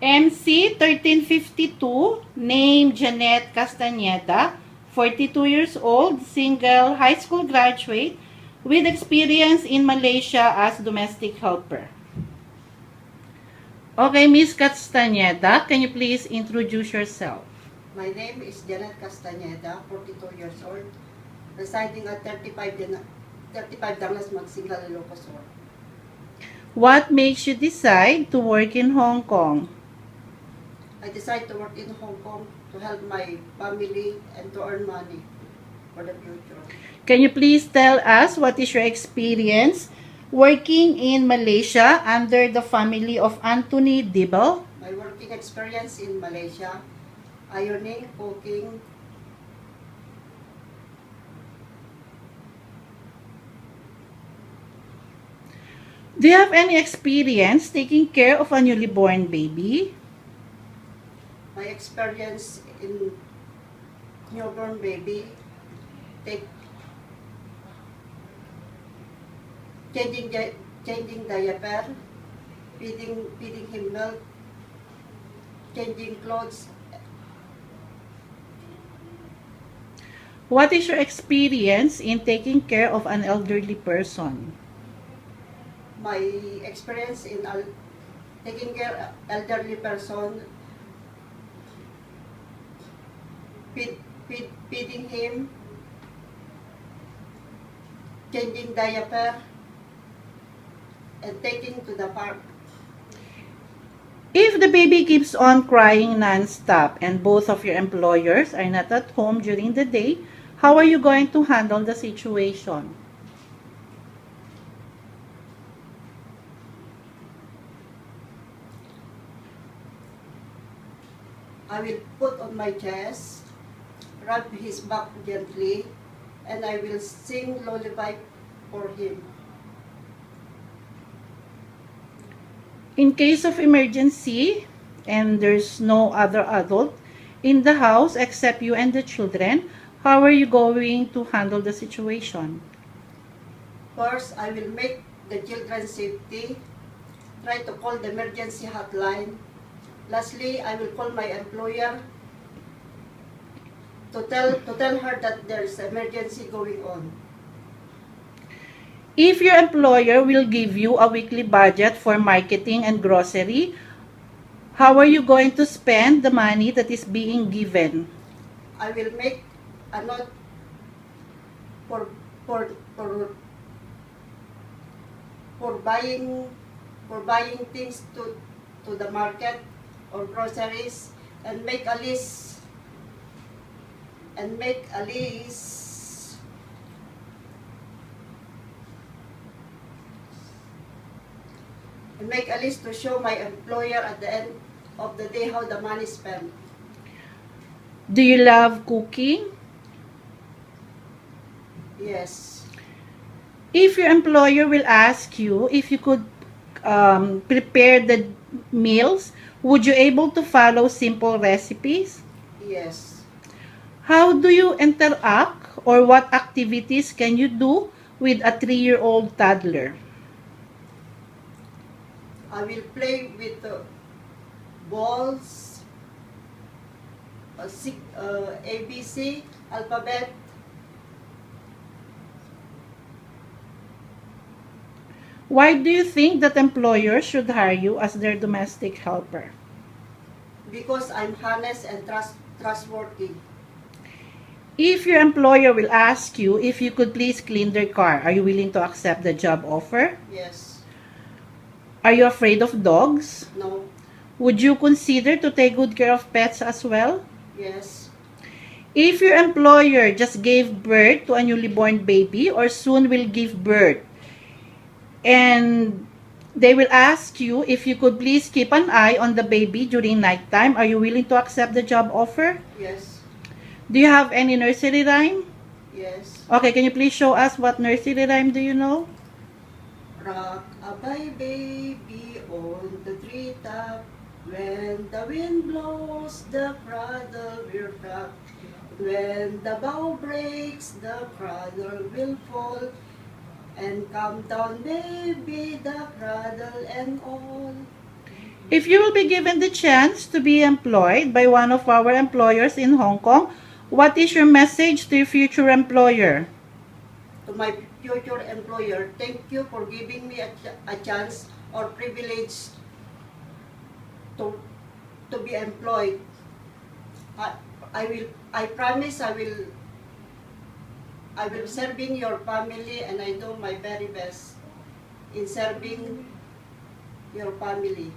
MC 1352, name Janet Castaneda, 42 years old, single, high school graduate, with experience in Malaysia as domestic helper. Okay, Miss Castaneda, can you please introduce yourself? My name is Janet Castaneda, 42 years old, residing at 35 Danglas Magsingal, Ilocos Sur. What makes you decide to work in Hong Kong? I decided to work in Hong Kong to help my family and to earn money for the future. Can you please tell us what is your experience working in Malaysia under the family of Anthony Dibble? My working experience in Malaysia, ironing, cooking. Do you have any experience taking care of a newly born baby? My experience in newborn baby, changing diaper, feeding him milk, changing clothes. What is your experience in taking care of an elderly person? My experience in taking care of elderly person, feeding him, changing diaper, and taking to the park. If the baby keeps on crying non-stop and both of your employers are not at home during the day, how are you going to handle the situation? I will put on my chest, rub his back gently, and I will sing lullaby for him. In case of emergency and there's no other adult in the house except you and the children, how are you going to handle the situation? First, I will make the children's safety, try to call the emergency hotline. Lastly, I will call my employer to tell her that there's emergency going on. If your employer will give you a weekly budget for marketing and grocery, how are you going to spend the money that is being given? I will make a note for buying things to the market or groceries, and make a list to show my employer at the end of the day how the money is spent. Do you love cooking? Yes. If your employer will ask you if you could prepare the meals, would you able to follow simple recipes? Yes. How do you interact or what activities can you do with a 3-year-old toddler? I will play with the balls, ABC, alphabet. Why do you think that employers should hire you as their domestic helper? Because I'm honest and trustworthy. If your employer will ask you if you could please clean their car, are you willing to accept the job offer? Yes. Are you afraid of dogs? No. Would you consider to take good care of pets as well? Yes. If your employer just gave birth to a newly born baby or soon will give birth, and they will ask you if you could please keep an eye on the baby during nighttime, are you willing to accept the job offer? Yes. Do you have any nursery rhyme? Yes. Okay, can you please show us what nursery rhyme do you know? Rock-a-bye baby on the treetop, when the wind blows the cradle will rock, when the bough breaks the cradle will fall, and come down baby the cradle and all. If you will be given the chance to be employed by one of our employers in Hong Kong, what is your message to your future employer? To my future employer, thank you for giving me a chance or privilege to be employed. I promise I will serving your family, and I do my very best in serving your family.